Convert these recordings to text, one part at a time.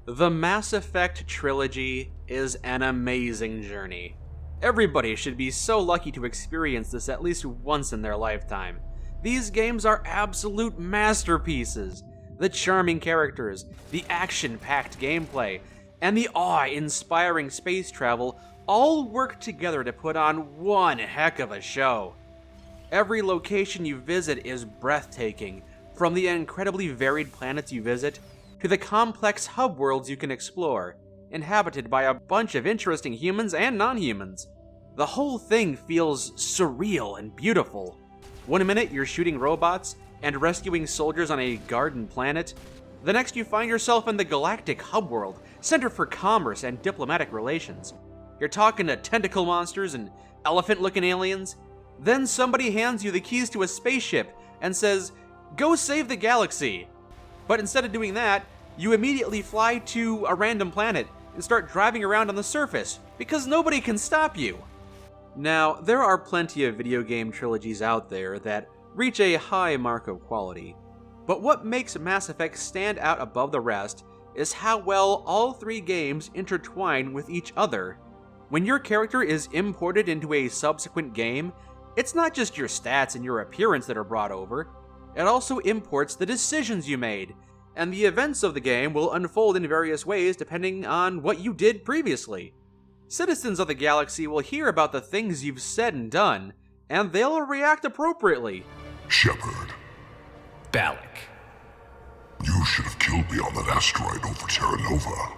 The Mass Effect trilogy is an amazing journey. Everybody should be so lucky to experience this at least once in their lifetime. These games are absolute masterpieces. The charming characters, the action-packed gameplay, and the awe-inspiring space travel all work together to put on one heck of a show. Every location you visit is breathtaking, from the incredibly varied planets you visit to the complex hub worlds you can explore, inhabited by a bunch of interesting humans and non-humans. The whole thing feels surreal and beautiful. One minute you're shooting robots and rescuing soldiers on a garden planet. The next you find yourself in the galactic hub world, center for commerce and diplomatic relations. You're talking to tentacle monsters and elephant-looking aliens. Then somebody hands you the keys to a spaceship and says, "Go save the galaxy." But instead of doing that, you immediately fly to a random planet and start driving around on the surface, because nobody can stop you. Now, there are plenty of video game trilogies out there that reach a high mark of quality, but what makes Mass Effect stand out above the rest is how well all three games intertwine with each other. When your character is imported into a subsequent game, it's not just your stats and your appearance that are brought over, it also imports the decisions you made, and the events of the game will unfold in various ways depending on what you did previously. Citizens of the galaxy will hear about the things you've said and done, and they'll react appropriately. Shepard. Balak. You should have killed me on that asteroid over Terra Nova.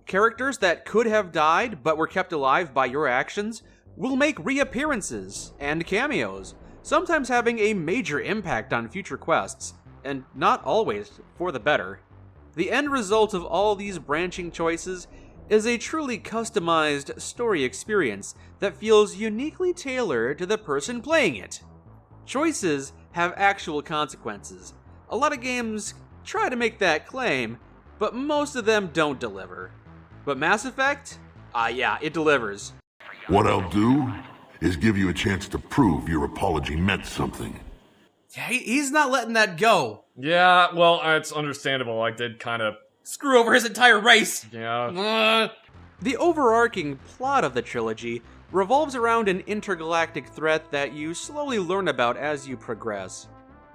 Characters that could have died but were kept alive by your actions will make reappearances and cameos, sometimes having a major impact on future quests, and not always for the better. The end result of all these branching choices is a truly customized story experience that feels uniquely tailored to the person playing it. Choices have actual consequences. A lot of games try to make that claim, but most of them don't deliver. But Mass Effect? Yeah, it delivers. What I'll do is give you a chance to prove your apology meant something. Yeah, he's not letting that go. Yeah, well, it's understandable. I did kind of... Screw over his entire race. Yeah. The overarching plot of the trilogy revolves around an intergalactic threat that you slowly learn about as you progress.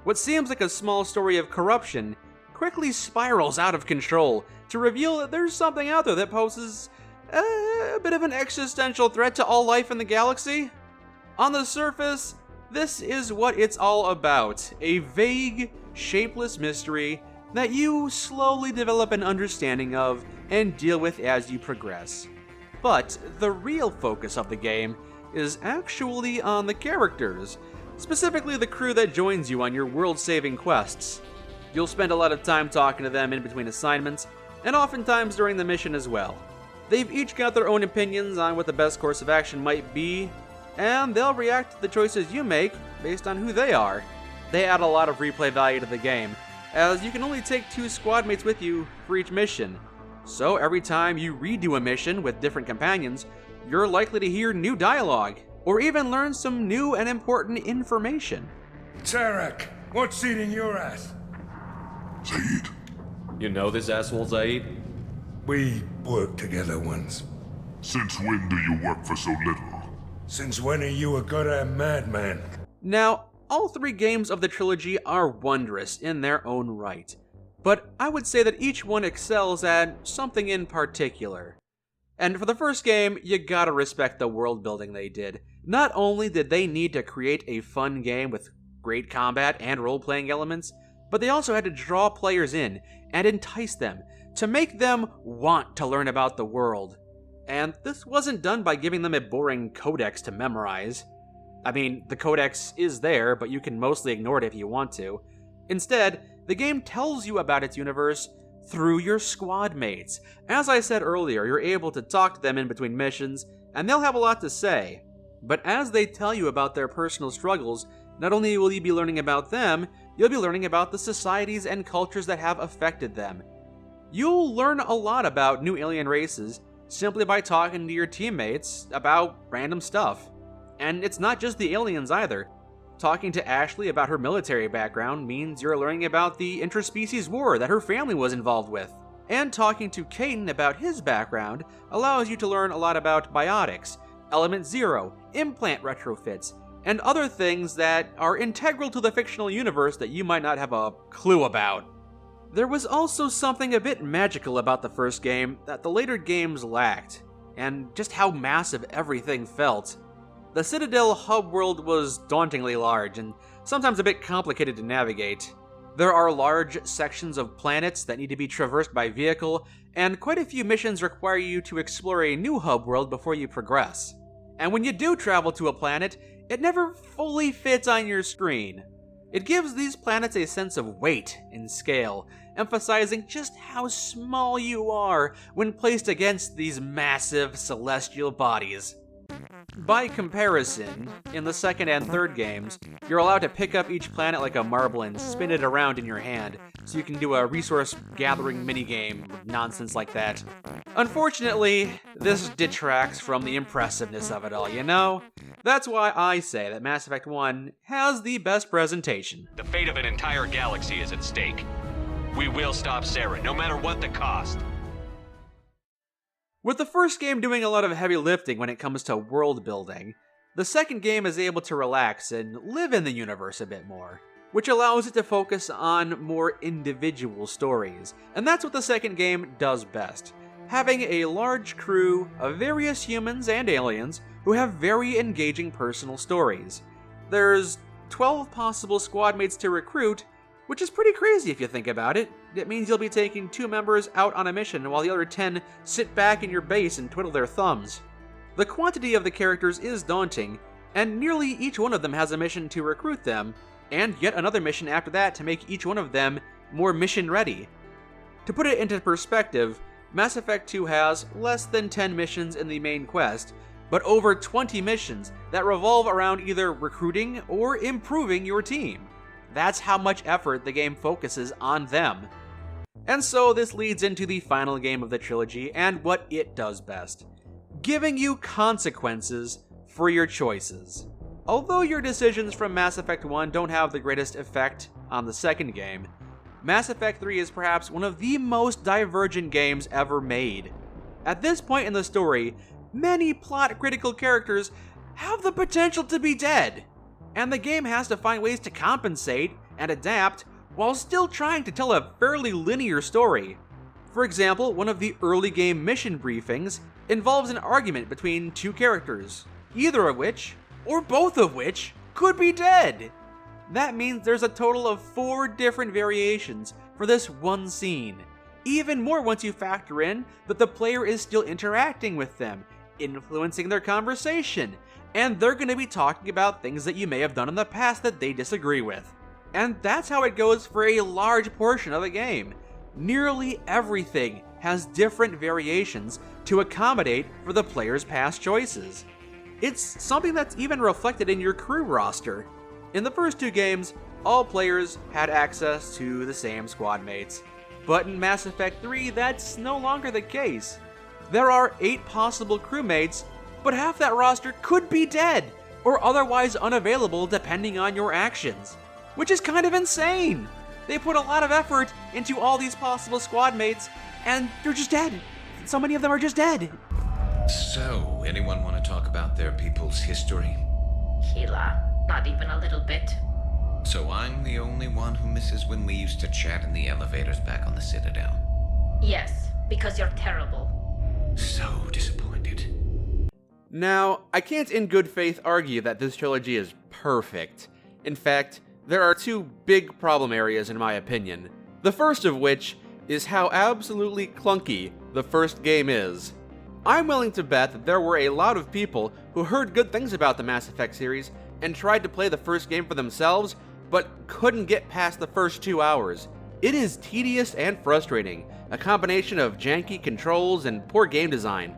What seems like a small story of corruption quickly spirals out of control to reveal that there's something out there that poses a bit of an existential threat to all life in the galaxy. On the surface, this is what it's all about, a vague, shapeless mystery that you slowly develop an understanding of and deal with as you progress. But the real focus of the game is actually on the characters, specifically the crew that joins you on your world-saving quests. You'll spend a lot of time talking to them in between assignments, and oftentimes during the mission as well. They've each got their own opinions on what the best course of action might be, and they'll react to the choices you make based on who they are. They add a lot of replay value to the game, as you can only take 2 squad mates with you for each mission. So every time you redo a mission with different companions, you're likely to hear new dialogue, or even learn some new and important information. Tarek, what seating you're at? Zaid, You know this asshole, Zaid? We worked together once. since when do you work for so little? Since when are you a goddamn madman? Now, all 3 games of the trilogy are wondrous in their own right, but I would say that each one excels at something in particular. And for the first game, you gotta respect the world building they did. Not only did they need to create a fun game with great combat and role-playing elements, but they also had to draw players in and entice them to make them want to learn about the world. And this wasn't done by giving them a boring codex to memorize. I mean, the codex is there, but you can mostly ignore it if you want to. Instead, the game tells you about its universe through your squad mates. As I said earlier, you're able to talk to them in between missions, and they'll have a lot to say. But as they tell you about their personal struggles, not only will you be learning about them, you'll be learning about the societies and cultures that have affected them. You'll learn a lot about new alien races simply by talking to your teammates about random stuff. And it's not just the aliens either. Talking to Ashley about her military background means you're learning about the interspecies war that her family was involved with. and talking to Caden about his background allows you to learn a lot about biotics, Element Zero, implant retrofits, and other things that are integral to the fictional universe that you might not have a clue about. There was also something a bit magical about the first game that the later games lacked, and just how massive everything felt. The Citadel hub world was dauntingly large and sometimes a bit complicated to navigate. There are large sections of planets that need to be traversed by vehicle, and quite a few missions require you to explore a new hub world before you progress. And when you do travel to a planet, it never fully fits on your screen. It gives these planets a sense of weight and scale, emphasizing just how small you are when placed against these massive celestial bodies. By comparison, in the second and third games, you're allowed to pick up each planet like a marble and spin it around in your hand, so you can do a resource gathering minigame, nonsense like that. Unfortunately, this detracts from the impressiveness of it all, you know? That's why I say that Mass Effect 1 has the best presentation. The fate of an entire galaxy is at stake. We will stop Sarah, no matter what the cost. With the first game doing a lot of heavy lifting when it comes to world building, the second game is able to relax and live in the universe a bit more, which allows it to focus on more individual stories, and that's what the second game does best, having a large crew of various humans and aliens who have very engaging personal stories. There's 12 possible squad mates to recruit, which is pretty crazy if you think about it. It means you'll be taking 2 members out on a mission while the other 10 sit back in your base and twiddle their thumbs. The quantity of the characters is daunting, and nearly each one of them has a mission to recruit them, and yet another mission after that to make each one of them more mission ready. To put it into perspective, Mass Effect 2 has less than 10 missions in the main quest, but over 20 missions that revolve around either recruiting or improving your team. That's how much effort the game focuses on them. And so this leads into the final game of the trilogy and what it does best, giving you consequences for your choices. Although your decisions from Mass Effect 1 don't have the greatest effect on the second game, Mass Effect 3 is perhaps one of the most divergent games ever made. At this point in the story, many plot-critical characters have the potential to be dead, and the game has to find ways to compensate and adapt while still trying to tell a fairly linear story. For example, one of the early game mission briefings involves an argument between 2 characters, either of which, or both of which, could be dead. That means there's a total of 4 different variations for this one scene. Even more once you factor in that the player is still interacting with them, influencing their conversation, and they're going to be talking about things that you may have done in the past that they disagree with. And that's how it goes for a large portion of the game. Nearly everything has different variations to accommodate for the player's past choices. It's something that's even reflected in your crew roster. In the first 2 games, all players had access to the same squad mates. But in Mass Effect 3, that's no longer the case. There are 8 possible crewmates, but half that roster could be dead, or otherwise unavailable depending on your actions. Which is kind of insane! They put a lot of effort into all these possible squad mates, and they're just dead. So many of them are just dead. So, anyone want to talk about their people's history? Sheila, not even a little bit. So I'm the only one who misses when we used to chat in the elevators back on the Citadel. Yes, because you're terrible. So disappointed. Now, I can't in good faith argue that this trilogy is perfect. In fact, there are 2 big problem areas in my opinion. The first of which is how absolutely clunky the first game is. I'm willing to bet that there were a lot of people who heard good things about the Mass Effect series and tried to play the first game for themselves, but couldn't get past the first 2 hours. It is tedious and frustrating, a combination of janky controls and poor game design.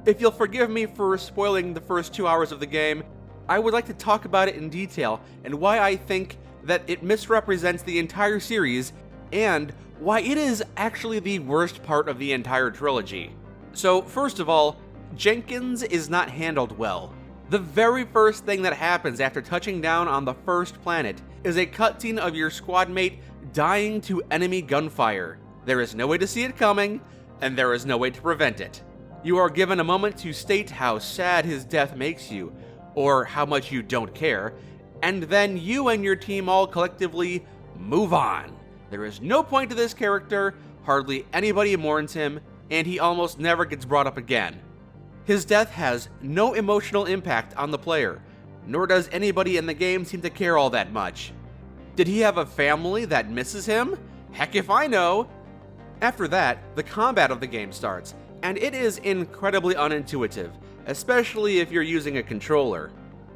If you'll forgive me for spoiling the first 2 hours of the game, I would like to talk about it in detail and why I think that it misrepresents the entire series and why it is actually the worst part of the entire trilogy. So, first of all, Jenkins is not handled well. The very first thing that happens after touching down on the first planet is a cutscene of your squad mate dying to enemy gunfire. There is no way to see it coming, and there is no way to prevent it. You are given a moment to state how sad his death makes you, or how much you don't care, and then you and your team all collectively move on. There is no point to this character, hardly anybody mourns him, and he almost never gets brought up again. His death has no emotional impact on the player, nor does anybody in the game seem to care all that much. Did he have a family that misses him? Heck if I know! After that, the combat of the game starts, and it is incredibly unintuitive, especially if you're using a controller.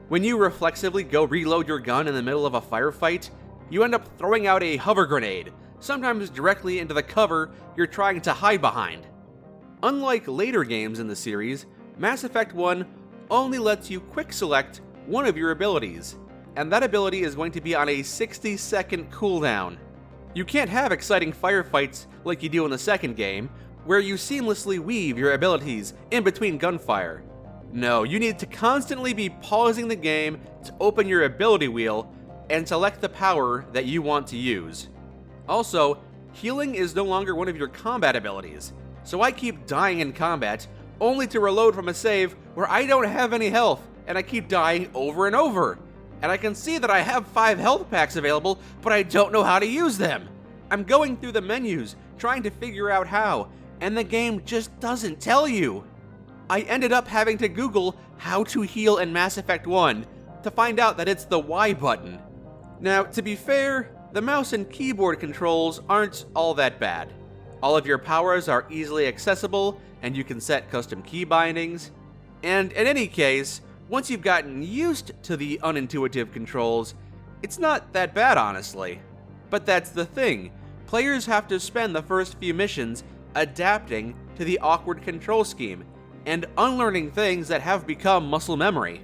When you reflexively go reload your gun in the middle of a firefight, you end up throwing out a hover grenade, sometimes directly into the cover you're trying to hide behind. Unlike later games in the series, Mass Effect 1 only lets you quick select one of your abilities, and that ability is going to be on a 60-second cooldown. You can't have exciting firefights like you do in the second game, where you seamlessly weave your abilities in between gunfire. No, you need to constantly be pausing the game to open your ability wheel and select the power that you want to use. Also, healing is no longer one of your combat abilities, so I keep dying in combat, only to reload from a save where I don't have any health, and I keep dying over and over. And I can see that I have 5 health packs available, but I don't know how to use them. I'm going through the menus, trying to figure out how, and the game just doesn't tell you. I ended up having to Google how to heal in Mass Effect 1 to find out that it's the Y button. Now, to be fair, the mouse and keyboard controls aren't all that bad. All of your powers are easily accessible, and you can set custom key bindings. And in any case, once you've gotten used to the unintuitive controls, it's not that bad, honestly. But that's the thing, players have to spend the first few missions adapting to the awkward control scheme, and unlearning things that have become muscle memory.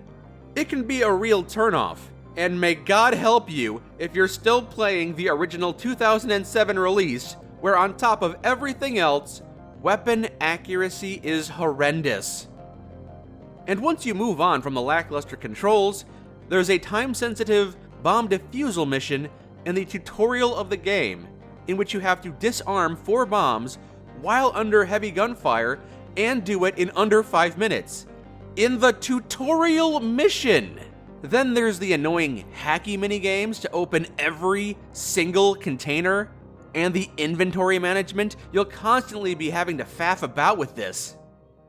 It can be a real turnoff, and may God help you if you're still playing the original 2007 release, where on top of everything else, weapon accuracy is horrendous. And once you move on from the lackluster controls, there's a time-sensitive bomb defusal mission in the tutorial of the game, in which you have to disarm 4 bombs while under heavy gunfire and do it in under 5 minutes. In the tutorial mission! Then there's the annoying hacky minigames to open every single container, and the inventory management. You'll constantly be having to faff about with this.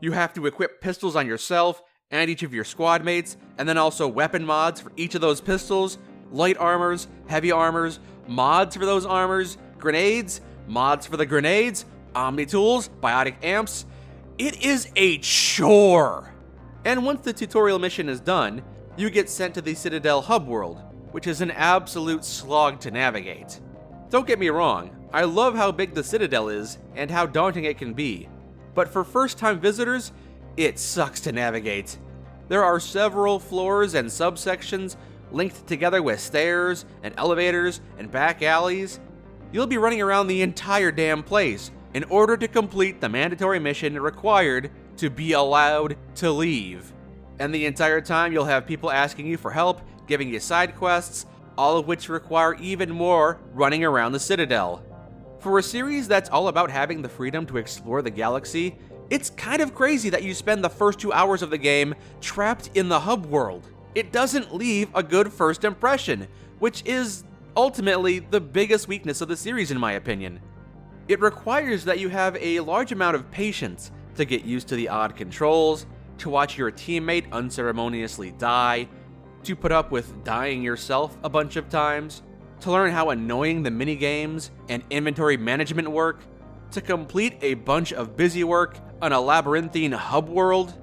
You have to equip pistols on yourself and each of your squad mates, and then also weapon mods for each of those pistols, light armors, heavy armors, mods for those armors, grenades, mods for the grenades, omni tools, biotic amps. It is a chore! And once the tutorial mission is done, you get sent to the Citadel hub world, which is an absolute slog to navigate. Don't get me wrong, I love how big the Citadel is and how daunting it can be, but for first-time visitors, it sucks to navigate. There are several floors and subsections linked together with stairs and elevators and back alleys. You'll be running around the entire damn place in order to complete the mandatory mission required to be allowed to leave. And the entire time you'll have people asking you for help, giving you side quests, all of which require even more running around the Citadel. For a series that's all about having the freedom to explore the galaxy, it's kind of crazy that you spend the first 2 hours of the game trapped in the hub world. It doesn't leave a good first impression, which is ultimately the biggest weakness of the series in my opinion. It requires that you have a large amount of patience to get used to the odd controls, to watch your teammate unceremoniously die, to put up with dying yourself a bunch of times, to learn how annoying the minigames and inventory management work, to complete a bunch of busy work on a labyrinthine hub world,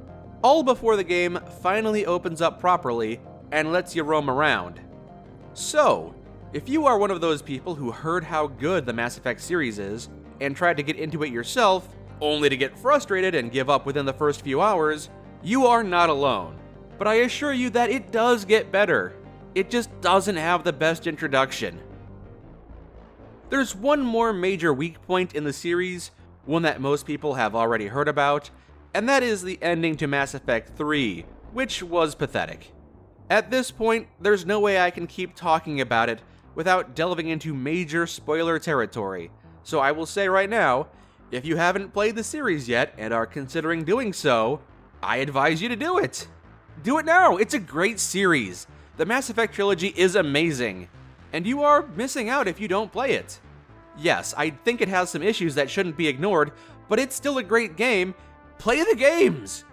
all before the game finally opens up properly and lets you roam around. So, if you are one of those people who heard how good the Mass Effect series is and tried to get into it yourself, only to get frustrated and give up within the first few hours, you are not alone. But I assure you that it does get better. It just doesn't have the best introduction. There's one more major weak point in the series, one that most people have already heard about, and that is the ending to Mass Effect 3, which was pathetic. At this point, there's no way I can keep talking about it without delving into major spoiler territory, So I will say right now, if you haven't played the series yet and are considering doing so, I advise you to do it. Do it now. It's a great series. The Mass Effect trilogy is amazing, and you are missing out if you don't play it. Yes, I think it has some issues that shouldn't be ignored, but it's still a great game. Play the games!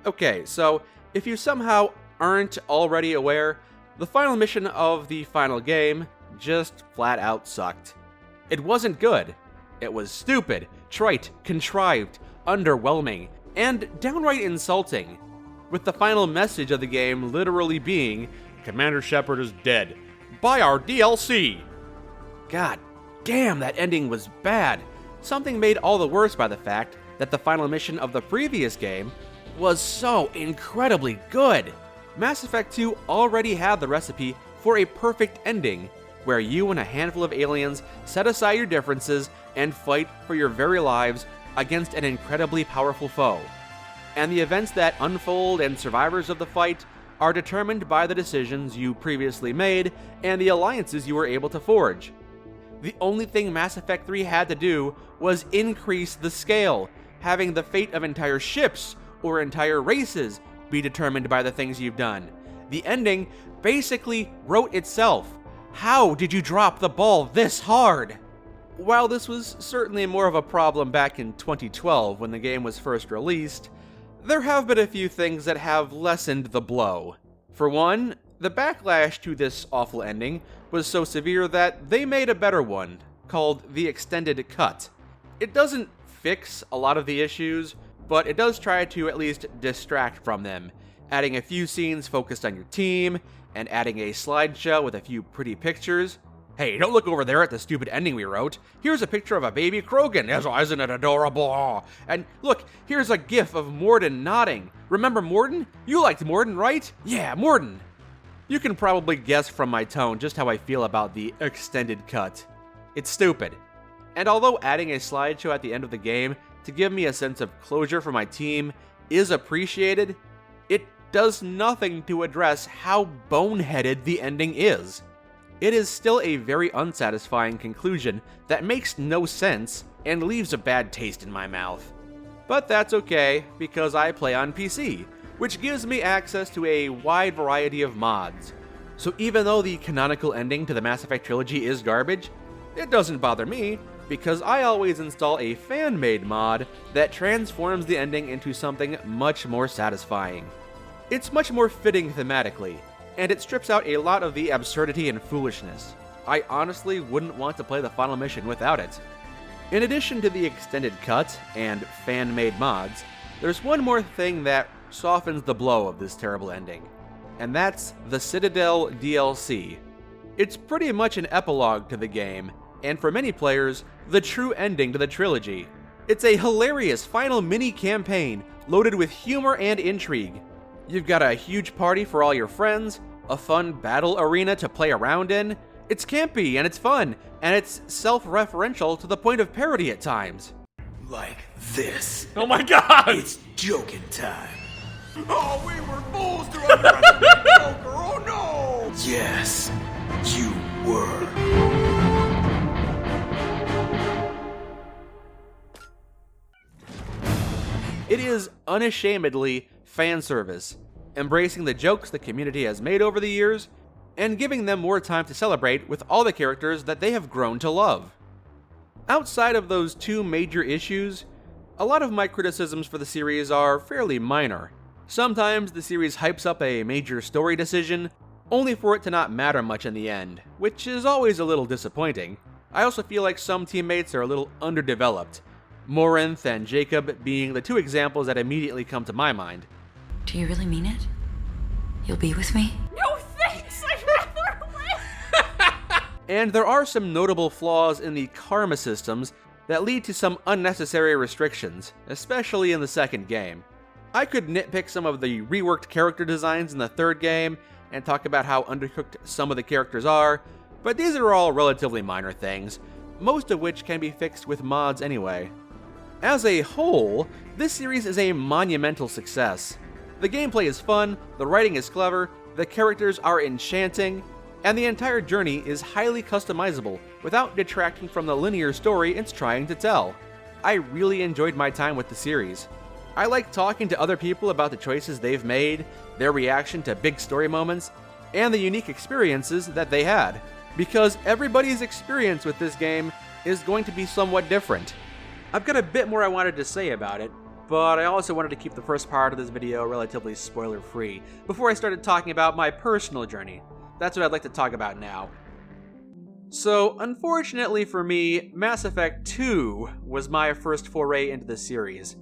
Okay, so if you somehow aren't already aware, the final mission of the final game just flat out sucked. It wasn't good. It was stupid, trite, contrived, underwhelming, and downright insulting, with the final message of the game literally being, Commander Shepard is dead. Buy our DLC! God damn, that ending was bad. Something made all the worse by the fact that the final mission of the previous game was so incredibly good. Mass Effect 2 already had the recipe for a perfect ending, where you and a handful of aliens set aside your differences and fight for your very lives against an incredibly powerful foe. And the events that unfold and survivors of the fight are determined by the decisions you previously made and the alliances you were able to forge. The only thing Mass Effect 3 had to do was increase the scale, having the fate of entire ships or entire races be determined by the things you've done. The ending basically wrote itself. How did you drop the ball this hard? While this was certainly more of a problem back in 2012 when the game was first released, there have been a few things that have lessened the blow. For one, the backlash to this awful ending was so severe that they made a better one, called the Extended Cut. It doesn't fix a lot of the issues, but it does try to at least distract from them, adding a few scenes focused on your team, and adding a slideshow with a few pretty pictures. Hey, don't look over there at the stupid ending we wrote. Here's a picture of a baby Krogan. Isn't it adorable? And look, here's a gif of Morden nodding. Remember Morden? You liked Morden, right? Yeah, Morden. You can probably guess from my tone just how I feel about the Extended Cut. It's stupid. And although adding a slideshow at the end of the game to give me a sense of closure for my team is appreciated, it does nothing to address how boneheaded the ending is. It is still a very unsatisfying conclusion that makes no sense and leaves a bad taste in my mouth. But that's okay, because I play on PC, which gives me access to a wide variety of mods. So even though the canonical ending to the Mass Effect trilogy is garbage, it doesn't bother me, because I always install a fan-made mod that transforms the ending into something much more satisfying. It's much more fitting thematically, and it strips out a lot of the absurdity and foolishness. I honestly wouldn't want to play the final mission without it. In addition to the Extended Cut and fan-made mods, there's one more thing that softens the blow of this terrible ending, and that's the Citadel DLC. It's pretty much an epilogue to the game, and for many players, the true ending to the trilogy. It's a hilarious final mini-campaign loaded with humor and intrigue. You've got a huge party for all your friends, a fun battle arena to play around in. It's campy and it's fun, and it's self-referential to the point of parody at times. Like this. Oh my god! It's joking time. Oh, we were fools to underestimate Joker. Oh no! Yes, you were. It is unashamedly fan service, embracing the jokes the community has made over the years, and giving them more time to celebrate with all the characters that they have grown to love. Outside of those two major issues, a lot of my criticisms for the series are fairly minor. Sometimes the series hypes up a major story decision, only for it to not matter much in the end, which is always a little disappointing. I also feel like some teammates are a little underdeveloped, Morinth and Jacob being the two examples that immediately come to my mind. Do you really mean it? You'll be with me? No thanks, I'd rather live! And there are some notable flaws in the karma systems that lead to some unnecessary restrictions, especially in the second game. I could nitpick some of the reworked character designs in the third game and talk about how undercooked some of the characters are, but these are all relatively minor things, most of which can be fixed with mods anyway. As a whole, this series is a monumental success. The gameplay is fun, the writing is clever, the characters are enchanting, and the entire journey is highly customizable without detracting from the linear story it's trying to tell. I really enjoyed my time with the series. I like talking to other people about the choices they've made, their reaction to big story moments, and the unique experiences that they had, because everybody's experience with this game is going to be somewhat different. I've got a bit more I wanted to say about it, but I also wanted to keep the first part of this video relatively spoiler-free before I started talking about my personal journey. That's what I'd like to talk about now. So, unfortunately for me, Mass Effect 2 was my first foray into the series.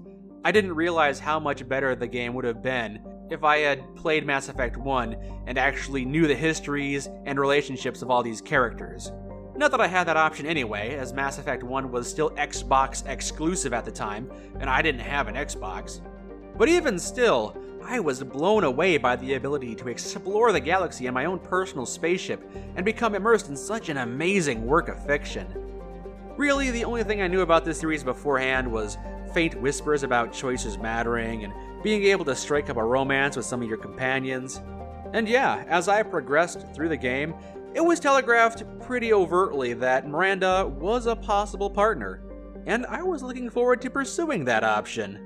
I didn't realize how much better the game would have been if I had played Mass Effect 1 and actually knew the histories and relationships of all these characters. Not that I had that option anyway, as Mass Effect 1 was still Xbox exclusive at the time, and I didn't have an Xbox. But even still, I was blown away by the ability to explore the galaxy in my own personal spaceship and become immersed in such an amazing work of fiction. Really, the only thing I knew about this series beforehand was faint whispers about choices mattering and being able to strike up a romance with some of your companions. And yeah, as I progressed through the game, it was telegraphed pretty overtly that Miranda was a possible partner, and I was looking forward to pursuing that option.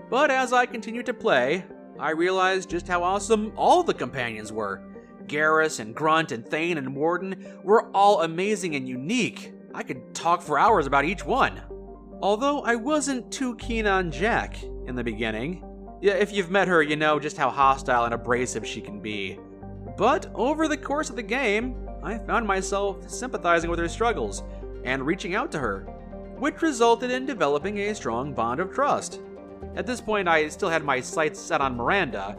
But as I continued to play, I realized just how awesome all the companions were. Garrus and Grunt and Thane and Warden were all amazing and unique. I could talk for hours about each one. Although I wasn't too keen on Jack in the beginning. Yeah, if you've met her, you know just how hostile and abrasive she can be. But over the course of the game, I found myself sympathizing with her struggles and reaching out to her, which resulted in developing a strong bond of trust. At this point, I still had my sights set on Miranda,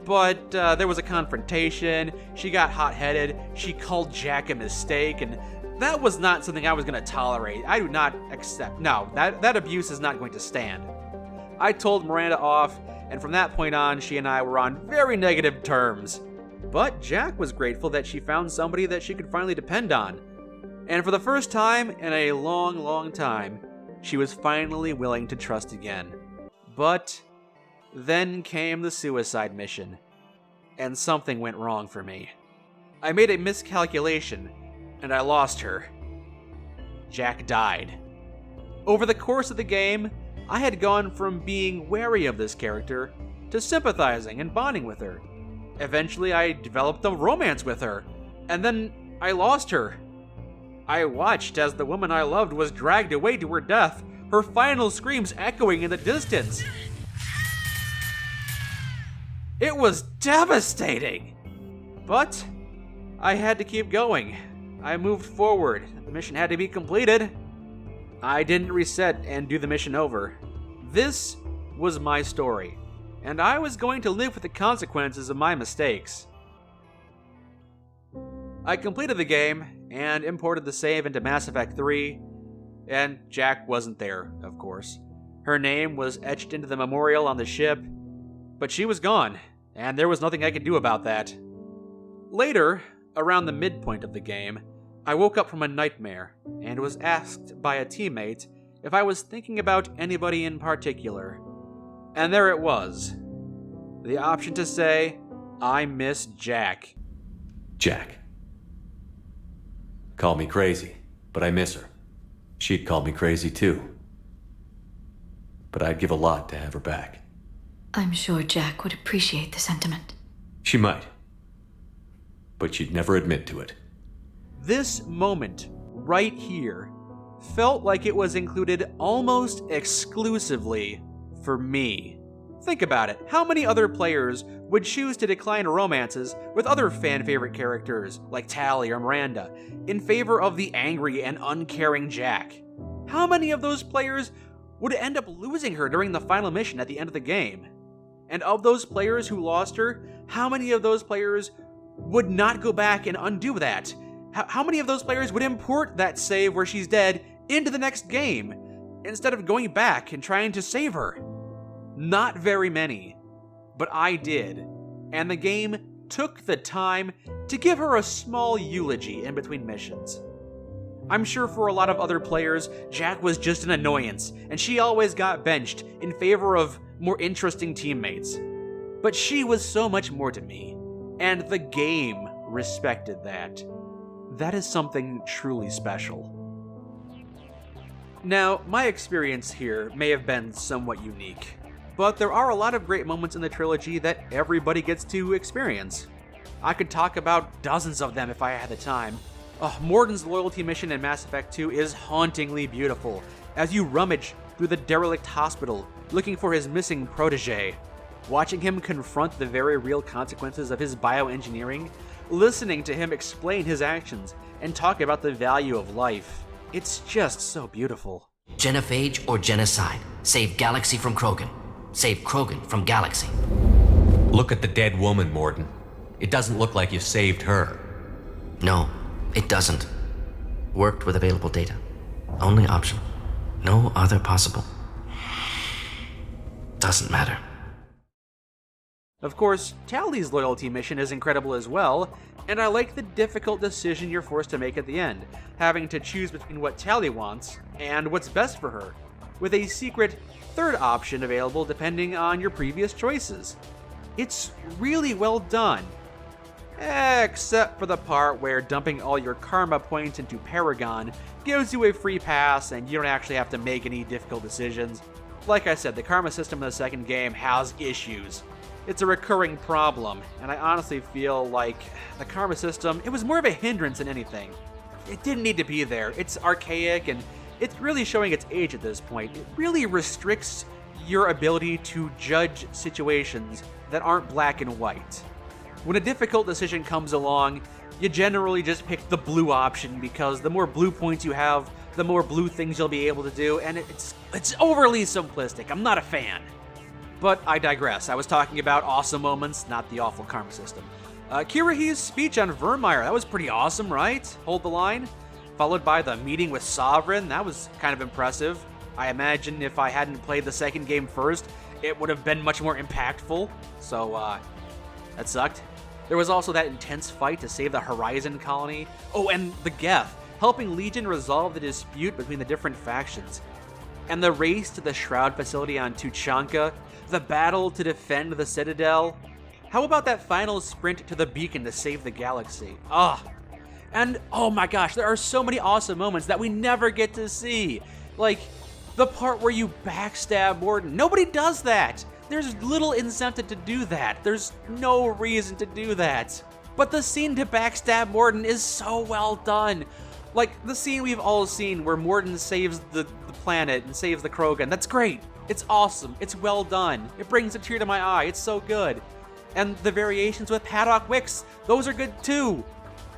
but there was a confrontation, she got hot-headed, she called Jack a mistake, and that was not something I was going to tolerate. I do not accept. No, that abuse is not going to stand. I told Miranda off, and from that point on, she and I were on very negative terms. But Jack was grateful that she found somebody that she could finally depend on. And for the first time in a long, long time, she was finally willing to trust again. But then came the suicide mission, and something went wrong for me. I made a miscalculation, and I lost her. Jack died. Over the course of the game, I had gone from being wary of this character to sympathizing and bonding with her. Eventually, I developed a romance with her, and then I lost her. I watched as the woman I loved was dragged away to her death, her final screams echoing in the distance. It was devastating! But I had to keep going. I moved forward. The mission had to be completed. I didn't reset and do the mission over. This was my story, and I was going to live with the consequences of my mistakes. I completed the game and imported the save into Mass Effect 3, and Jack wasn't there, of course. Her name was etched into the memorial on the ship, but she was gone, and there was nothing I could do about that. Later, around the midpoint of the game, I woke up from a nightmare and was asked by a teammate if I was thinking about anybody in particular. And there it was. The option to say, I miss Jack. Jack. Call me crazy, but I miss her. She'd call me crazy too. But I'd give a lot to have her back. I'm sure Jack would appreciate the sentiment. She might. But she'd never admit to it. This moment, right here, felt like it was included almost exclusively for me. Think about it. How many other players would choose to decline romances with other fan-favorite characters, like Tali or Miranda, in favor of the angry and uncaring Jack? How many of those players would end up losing her during the final mission at the end of the game? And of those players who lost her, how many of those players would not go back and undo that? How many of those players would import that save where she's dead into the next game, instead of going back and trying to save her? Not very many, but I did, and the game took the time to give her a small eulogy in between missions. I'm sure for a lot of other players, Jack was just an annoyance, and she always got benched in favor of more interesting teammates. But she was so much more to me, and the game respected that. That is something truly special. Now, my experience here may have been somewhat unique, but there are a lot of great moments in the trilogy that everybody gets to experience. I could talk about dozens of them if I had the time. Morden's loyalty mission in Mass Effect 2 is hauntingly beautiful, as you rummage through the derelict hospital looking for his missing protege. Watching him confront the very real consequences of his bioengineering, listening to him explain his actions, and talk about the value of life. It's just so beautiful. Genophage or genocide. Save Galaxy from Krogan. Save Krogan from Galaxy. Look at the dead woman, Morden. It doesn't look like you saved her. No, it doesn't. Worked with available data. Only option. No other possible. Doesn't matter. Of course, Tally's loyalty mission is incredible as well, and I like the difficult decision you're forced to make at the end, having to choose between what Tally wants and what's best for her, with a secret third option available depending on your previous choices. It's really well done. Except for the part where dumping all your karma points into Paragon gives you a free pass and you don't actually have to make any difficult decisions. Like I said, the karma system in the second game has issues. It's a recurring problem, and I honestly feel like the karma system, it was more of a hindrance than anything. It didn't need to be there. It's archaic, and it's really showing its age at this point. It really restricts your ability to judge situations that aren't black and white. When a difficult decision comes along, you generally just pick the blue option because the more blue points you have, the more blue things you'll be able to do, and it's overly simplistic. I'm not a fan. But I digress. I was talking about awesome moments, not the awful karma system. Kirahi's speech on Vermeer, that was pretty awesome, right? Hold the line. Followed by the meeting with Sovereign, that was kind of impressive. I imagine if I hadn't played the second game first, it would have been much more impactful. So, that sucked. There was also that intense fight to save the Horizon colony. Oh, and the Geth, helping Legion resolve the dispute between the different factions. And the race to the Shroud facility on Tuchanka, the battle to defend the Citadel. How about that final sprint to the beacon to save the galaxy? And oh my gosh, there are so many awesome moments that we never get to see. Like, the part where you backstab Morden. Nobody does that! There's little incentive to do that. There's no reason to do that. But the scene to backstab Morden is so well done. Like, the scene we've all seen where Morden saves the planet and saves the Krogan. That's great. It's awesome. It's well done. It brings a tear to my eye. It's so good. And the variations with Paddock Wicks, those are good too.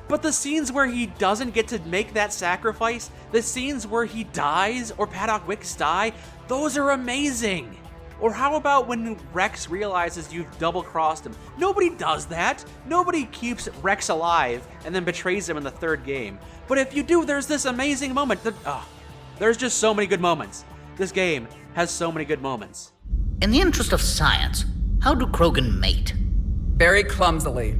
But the scenes where he doesn't get to make that sacrifice, the scenes where he dies or Paddock Wicks die, those are amazing. Or how about when Rex realizes you've double-crossed him? Nobody does that. Nobody keeps Rex alive and then betrays him in the third game. But if you do, there's this amazing moment. There's just so many good moments. This game has so many good moments. In the interest of science, how do Krogan mate? Very clumsily.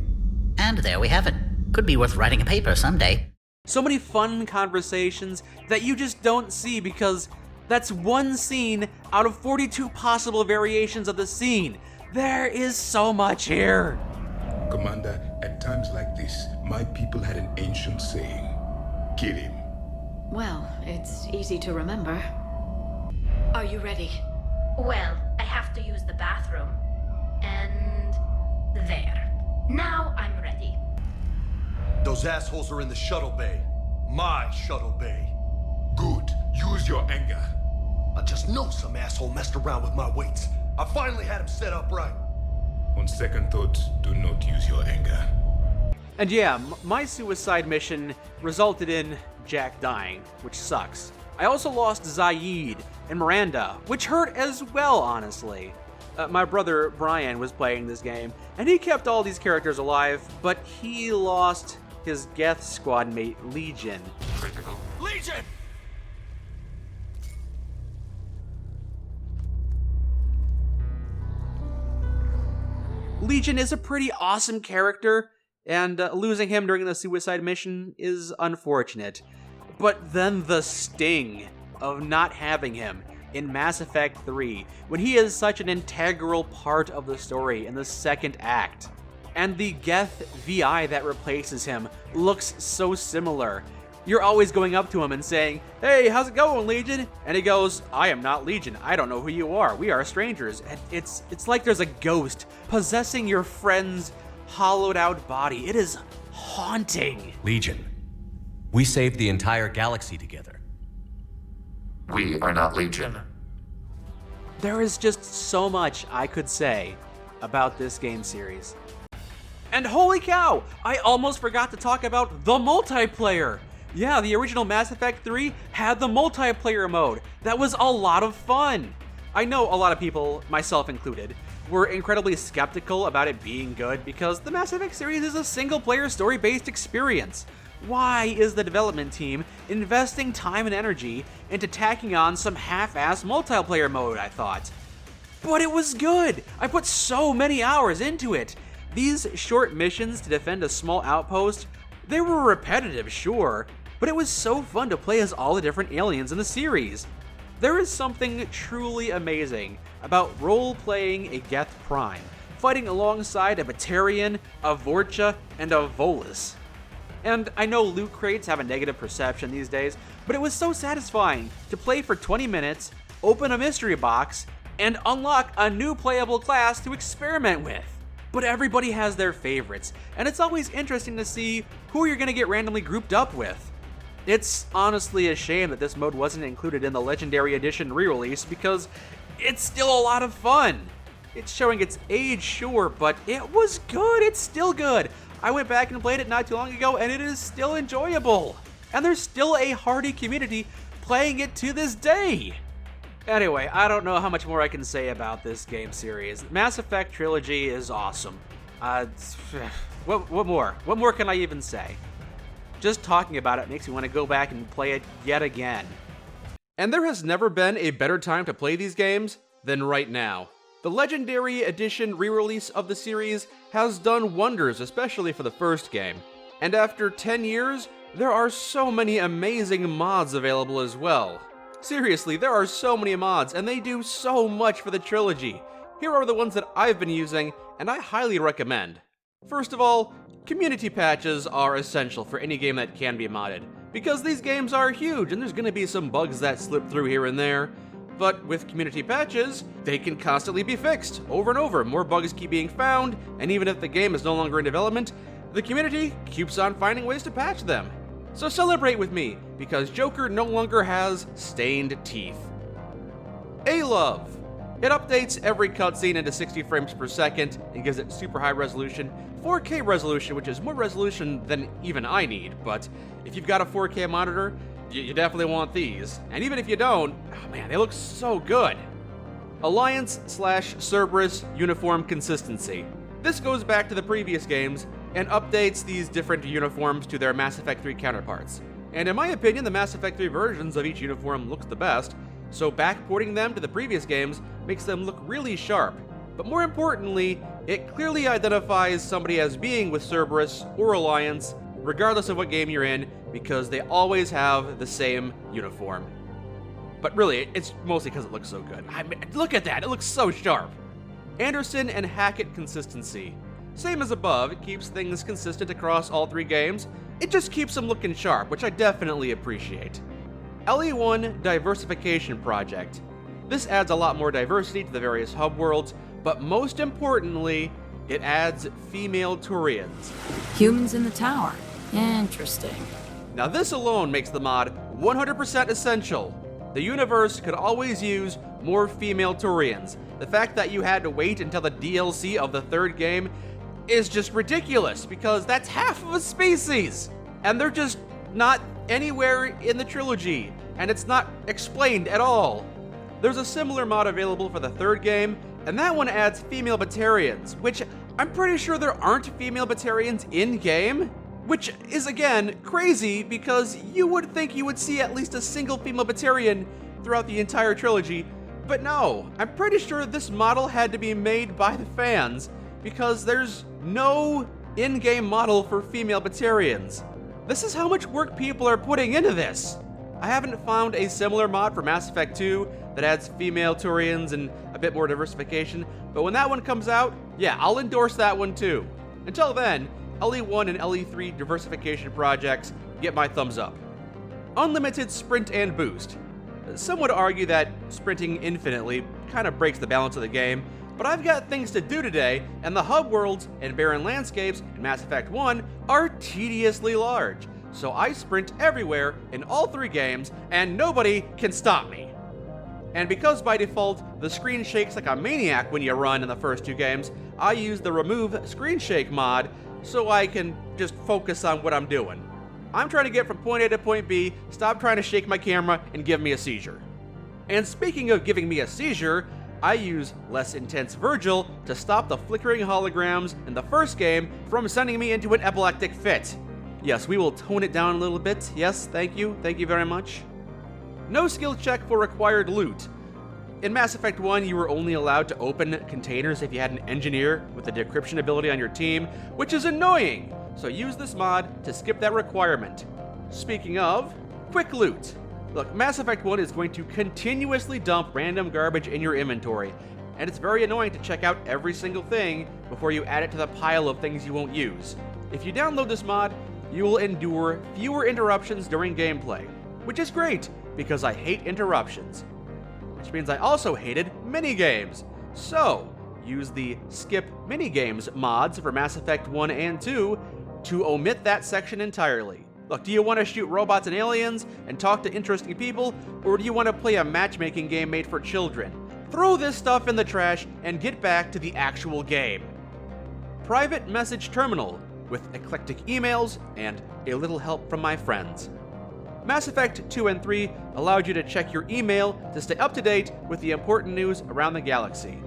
And there we have it. Could be worth writing a paper someday. So many fun conversations that you just don't see because that's one scene out of 42 possible variations of the scene. There is so much here. Commander, at times like this, my people had an ancient saying. Kill him. Well, it's easy to remember. Are you ready? Well, I have to use the bathroom. And there. Now I'm ready. Those assholes are in the shuttle bay. My shuttle bay. Good. Use your anger. I just know some asshole messed around with my weights. I finally had him set up right. On second thought, do not use your anger. And yeah, my suicide mission resulted in Jack dying, which sucks. I also lost Zaid and Miranda, which hurt as well, honestly. My brother Brian was playing this game, and he kept all these characters alive, but he lost his Geth squad mate, Legion. Legion! Legion is a pretty awesome character, and losing him during the suicide mission is unfortunate. But then the sting of not having him in Mass Effect 3, when he is such an integral part of the story in the second act. and the Geth VI that replaces him looks so similar. You're always going up to him and saying, "Hey, how's it going, Legion?" And he goes, "I am not Legion. I don't know who you are. We are strangers." And it's like there's a ghost possessing your friend's hollowed out body. It is haunting. Legion, we saved the entire galaxy together. We are not Legion. There is just so much I could say about this game series. And holy cow, I almost forgot to talk about the multiplayer. Yeah, the original Mass Effect 3 had the multiplayer mode. That was a lot of fun. I know a lot of people, myself included, were incredibly skeptical about it being good because the Mass Effect series is a single-player story-based experience. Why is the development team investing time and energy into tacking on some half-ass multiplayer mode, I thought. But it was good! I put so many hours into it! These short missions to defend a small outpost, they were repetitive, sure, but it was so fun to play as all the different aliens in the series. There is something truly amazing about role-playing a Geth Prime, fighting alongside a Batarian, a Vorcha, and a Volus. And I know loot crates have a negative perception these days, but it was so satisfying to play for 20 minutes, open a mystery box, and unlock a new playable class to experiment with. But everybody has their favorites, and it's always interesting to see who you're going to get randomly grouped up with. It's honestly a shame that this mode wasn't included in the Legendary Edition re-release because it's still a lot of fun. It's showing its age, sure, but it was good. It's still good. I went back and played it not too long ago, and it is still enjoyable. And there's still a hearty community playing it to this day. Anyway, I don't know how much more I can say about this game series. Mass Effect Trilogy is awesome. What more? What more can I even say? Just talking about it makes me want to go back and play it yet again. And there has never been a better time to play these games than right now. The Legendary Edition re-release of the series has done wonders, especially for the first game. And after 10 years, there are so many amazing mods available as well. Seriously, there are so many mods, and they do so much for the trilogy. Here are the ones that I've been using, and I highly recommend. First of all, community patches are essential for any game that can be modded, because these games are huge and there's going to be some bugs that slip through here and there. But with community patches, they can constantly be fixed over and over. More bugs keep being found, and even if the game is no longer in development, the community keeps on finding ways to patch them. So celebrate with me, because Joker no longer has stained teeth. A-Love. It updates every cutscene into 60 frames per second and gives it super high resolution, 4K resolution, which is more resolution than even I need, but if you've got a 4K monitor, you definitely want these. And even if you don't, oh man, they look so good. Alliance/Cerberus uniform consistency. This goes back to the previous games and updates these different uniforms to their Mass Effect 3 counterparts. And in my opinion, the Mass Effect 3 versions of each uniform looks the best, so backporting them to the previous games makes them look really sharp. But more importantly, it clearly identifies somebody as being with Cerberus or Alliance, regardless of what game you're in, because they always have the same uniform. But really, it's mostly because it looks so good. I mean, look at that, it looks so sharp. Anderson and Hackett consistency. Same as above, it keeps things consistent across all three games. It just keeps them looking sharp, which I definitely appreciate. LE1 Diversification Project. This adds a lot more diversity to the various hub worlds, but most importantly, it adds female Turians. Humans in the tower. Interesting. Now this alone makes the mod 100% essential. The universe could always use more female Turians. The fact that you had to wait until the DLC of the third game is just ridiculous, because that's half of a species! And they're just not anywhere in the trilogy, and it's not explained at all. There's a similar mod available for the third game, and that one adds female Batarians, which I'm pretty sure there aren't female Batarians in-game, which is, again, crazy because you would think you would see at least a single female Batarian throughout the entire trilogy, but no, I'm pretty sure this model had to be made by the fans because there's no in-game model for female Batarians. This is how much work people are putting into this. I haven't found a similar mod for Mass Effect 2 that adds female Turians and a bit more diversification, but when that one comes out, yeah, I'll endorse that one too. Until then, LE1 and LE3 diversification projects get my thumbs up. Unlimited sprint and boost. Some would argue that sprinting infinitely kind of breaks the balance of the game, but I've got things to do today, and the hub worlds and barren landscapes in Mass Effect 1 are tediously large, so I sprint everywhere in all 3 games, and nobody can stop me. And because by default, the screen shakes like a maniac when you run in the first 2 games, I use the Remove Screen Shake mod so I can just focus on what I'm doing. I'm trying to get from point A to point B, stop trying to shake my camera and give me a seizure. And speaking of giving me a seizure, I use Less Intense Virgil to stop the flickering holograms in the first game from sending me into an epileptic fit. Yes, we will tone it down a little bit. Yes, thank you very much. No skill check for required loot. In Mass Effect 1, you were only allowed to open containers if you had an engineer with a decryption ability on your team, which is annoying, so use this mod to skip that requirement. Speaking of, quick loot. Look, Mass Effect 1 is going to continuously dump random garbage in your inventory, and it's very annoying to check out every single thing before you add it to the pile of things you won't use. If you download this mod, you will endure fewer interruptions during gameplay, which is great, because I hate interruptions. Which means I also hated minigames. So, use the Skip Minigames mods for Mass Effect 1 and 2 to omit that section entirely. Look, do you want to shoot robots and aliens and talk to interesting people, or do you want to play a matchmaking game made for children? Throw this stuff in the trash and get back to the actual game. Private Message Terminal, with eclectic emails and a little help from my friends. Mass Effect 2 and 3 allowed you to check your email to stay up to date with the important news around the galaxy.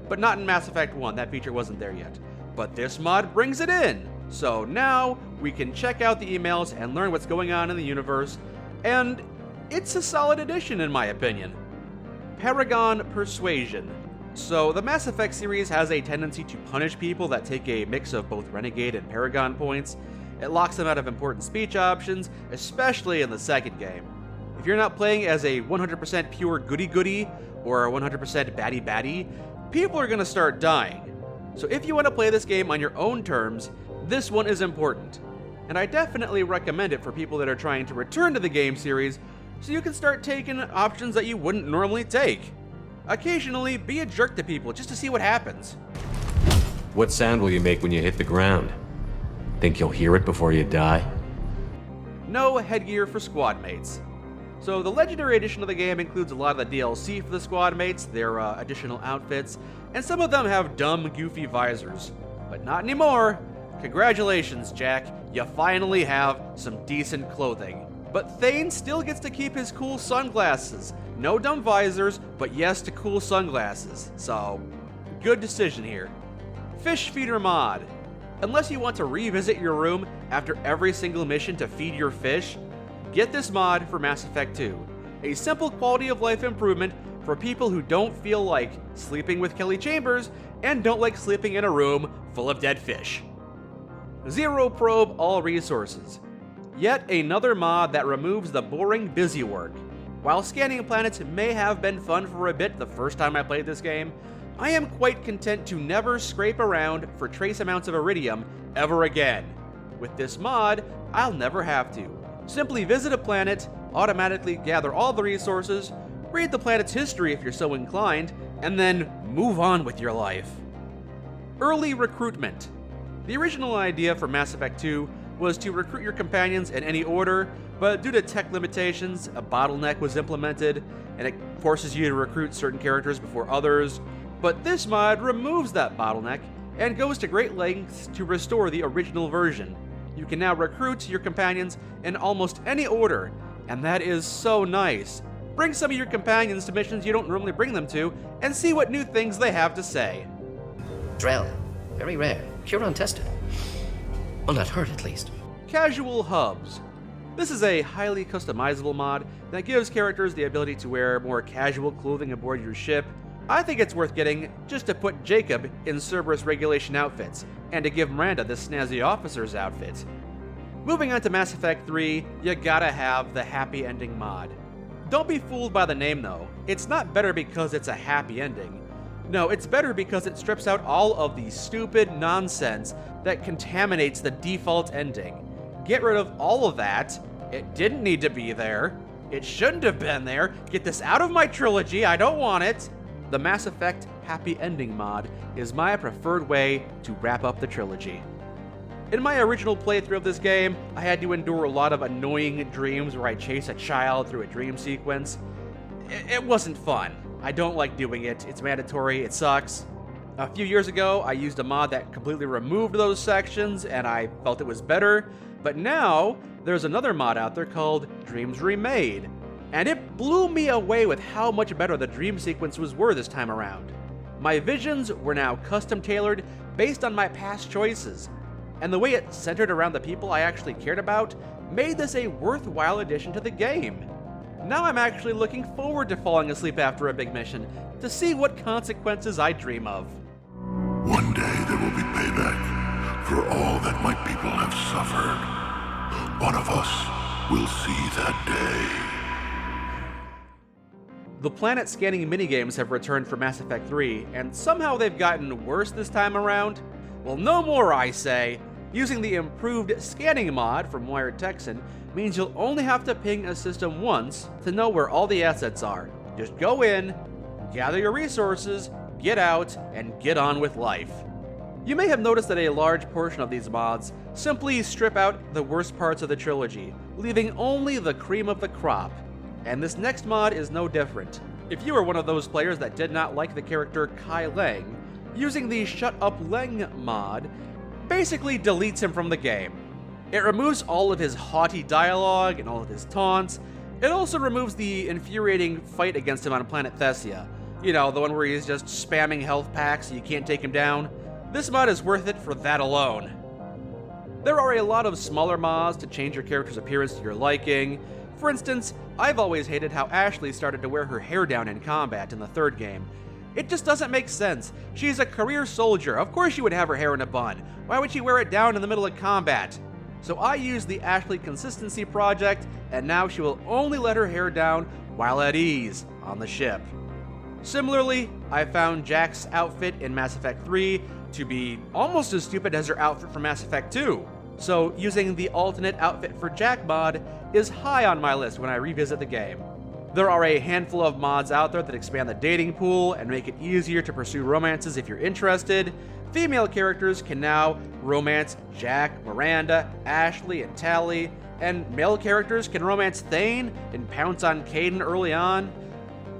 But not in Mass Effect 1, that feature wasn't there yet. But this mod brings it in, so now we can check out the emails and learn what's going on in the universe, and it's a solid addition in my opinion. Paragon Persuasion. So the Mass Effect series has a tendency to punish people that take a mix of both Renegade and Paragon points. It locks them out of important speech options, especially in the second game. If you're not playing as a 100% pure goody-goody or a 100% baddie-baddie, people are going to start dying. So if you want to play this game on your own terms, this one is important. And I definitely recommend it for people that are trying to return to the game series so you can start taking options that you wouldn't normally take. Occasionally, be a jerk to people just to see what happens. What sound will you make when you hit the ground? Think you'll hear it before you die? No headgear for squad mates. So the Legendary Edition of the game includes a lot of the DLC for the squad mates, their additional outfits, and some of them have dumb, goofy visors. But not anymore. Congratulations, Jack. You finally have some decent clothing. But Thane still gets to keep his cool sunglasses. No dumb visors, but yes to cool sunglasses. So, good decision here. Fish Feeder mod. Unless you want to revisit your room after every single mission to feed your fish, get this mod for Mass Effect 2. A simple quality of life improvement for people who don't feel like sleeping with Kelly Chambers and don't like sleeping in a room full of dead fish. Zero Probe All Resources. Yet another mod that removes the boring busy work. While scanning planets may have been fun for a bit the first time I played this game, I am quite content to never scrape around for trace amounts of iridium ever again. With this mod, I'll never have to. Simply visit a planet, automatically gather all the resources, read the planet's history if you're so inclined, and then move on with your life. Early recruitment. The original idea for Mass Effect 2 was to recruit your companions in any order, but due to tech limitations, a bottleneck was implemented, and it forces you to recruit certain characters before others. But this mod removes that bottleneck and goes to great lengths to restore the original version. You can now recruit your companions in almost any order, and that is so nice. Bring some of your companions to missions you don't normally bring them to, and see what new things they have to say. Drell. Very rare. Pure untested. Well, not hurt, at least. Casual hubs. This is a highly customizable mod that gives characters the ability to wear more casual clothing aboard your ship. I think it's worth getting just to put Jacob in Cerberus regulation outfits, and to give Miranda this snazzy officer's outfit. Moving on to Mass Effect 3, you gotta have the happy ending mod. Don't be fooled by the name though. It's not better because it's a happy ending. No, it's better because it strips out all of the stupid nonsense that contaminates the default ending. Get rid of all of that. It didn't need to be there. It shouldn't have been there. Get this out of my trilogy. I don't want it. The Mass Effect Happy Ending mod is my preferred way to wrap up the trilogy. In my original playthrough of this game, I had to endure a lot of annoying dreams where I chase a child through a dream sequence. It wasn't fun. I don't like doing it. It's mandatory. It sucks. A few years ago, I used a mod that completely removed those sections, and I felt it was better. But now, there's another mod out there called Dreams Remade, and it blew me away with how much better the dream sequences were this time around. My visions were now custom tailored based on my past choices, and the way it centered around the people I actually cared about made this a worthwhile addition to the game. Now I'm actually looking forward to falling asleep after a big mission to see what consequences I dream of. One day there will be payback for all that my people have suffered. One of us will see that day. The planet scanning minigames have returned for Mass Effect 3, and somehow they've gotten worse this time around. Well, no more, I say. Using the improved scanning mod from Wired Texan means you'll only have to ping a system once to know where all the assets are. Just go in, gather your resources, get out, and get on with life. You may have noticed that a large portion of these mods simply strip out the worst parts of the trilogy, leaving only the cream of the crop. And this next mod is no different. If you are one of those players that did not like the character Kai Leng, using the Shut Up Leng mod basically deletes him from the game. It removes all of his haughty dialogue and all of his taunts. It also removes the infuriating fight against him on planet Thessia. You know, the one where he's just spamming health packs so you can't take him down. This mod is worth it for that alone. There are a lot of smaller mods to change your character's appearance to your liking. For instance, I've always hated how Ashley started to wear her hair down in combat in the third game. It just doesn't make sense. She's a career soldier. Of course she would have her hair in a bun. Why would she wear it down in the middle of combat? So I used the Ashley Consistency Project, and now she will only let her hair down while at ease on the ship. Similarly, I found Jack's outfit in Mass Effect 3 to be almost as stupid as her outfit from Mass Effect 2. So using the alternate outfit for Jack mod is high on my list when I revisit the game. There are a handful of mods out there that expand the dating pool and make it easier to pursue romances if you're interested. Female characters can now romance Jack, Miranda, Ashley, and Tali, and male characters can romance Thane and pounce on Kaidan early on.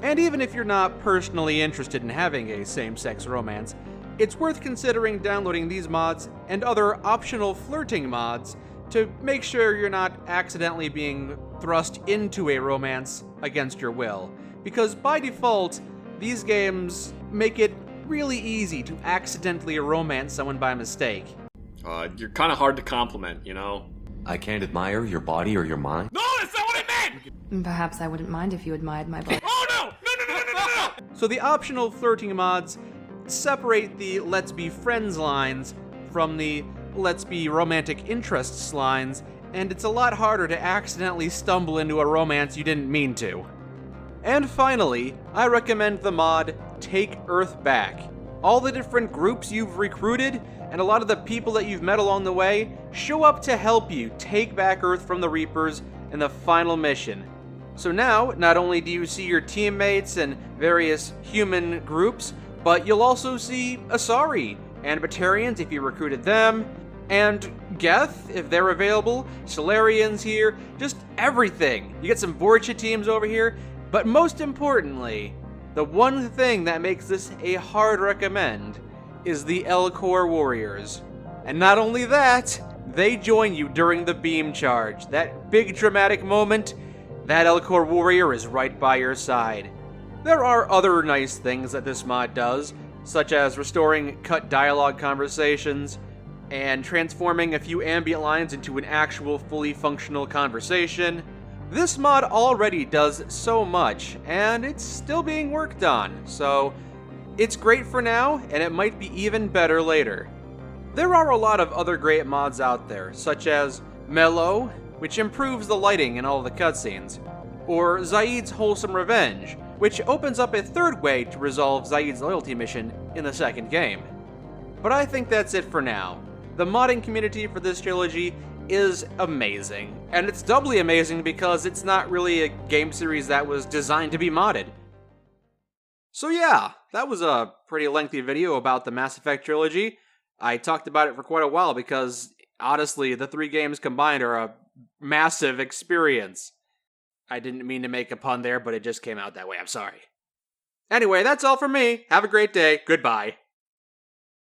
And even if you're not personally interested in having a same-sex romance, it's worth considering downloading these mods and other optional flirting mods to make sure you're not accidentally being thrust into a romance against your will. Because by default, these games make it really easy to accidentally romance someone by mistake. You're kind of hard to compliment, you know? I can't admire your body or your mind? No, that's not what I meant! Perhaps I wouldn't mind if you admired my body. Oh no! No! So the optional flirting mods separate the let's be friends lines from the let's be romantic interests lines, and it's a lot harder to accidentally stumble into a romance you didn't mean to. And finally, I recommend the mod Take Earth Back. All the different groups you've recruited and a lot of the people that you've met along the way show up to help you take back Earth from the Reapers in the final mission. So now, not only do you see your teammates and various human groups, but you'll also see Asari and Batarians if you recruited them, and Geth if they're available, Solarians here, just everything. You get some Vorcha teams over here, but most importantly, the one thing that makes this a hard recommend is the Elcor Warriors. And not only that, they join you during the beam charge. That big dramatic moment, that Elcor Warrior is right by your side. There are other nice things that this mod does, such as restoring cut dialogue conversations, and transforming a few ambient lines into an actual fully functional conversation. This mod already does so much, and it's still being worked on, so it's great for now, and it might be even better later. There are a lot of other great mods out there, such as Mellow, which improves the lighting in all of the cutscenes, or Zaid's Wholesome Revenge, which opens up a third way to resolve Zaid's loyalty mission in the second game. But I think that's it for now. The modding community for this trilogy is amazing, and it's doubly amazing because it's not really a game series that was designed to be modded. So yeah, that was a pretty lengthy video about the Mass Effect trilogy. I talked about it for quite a while because, honestly, the 3 games combined are a massive experience. I didn't mean to make a pun there, but it just came out that way. I'm sorry. Anyway, that's all from me. Have a great day. Goodbye.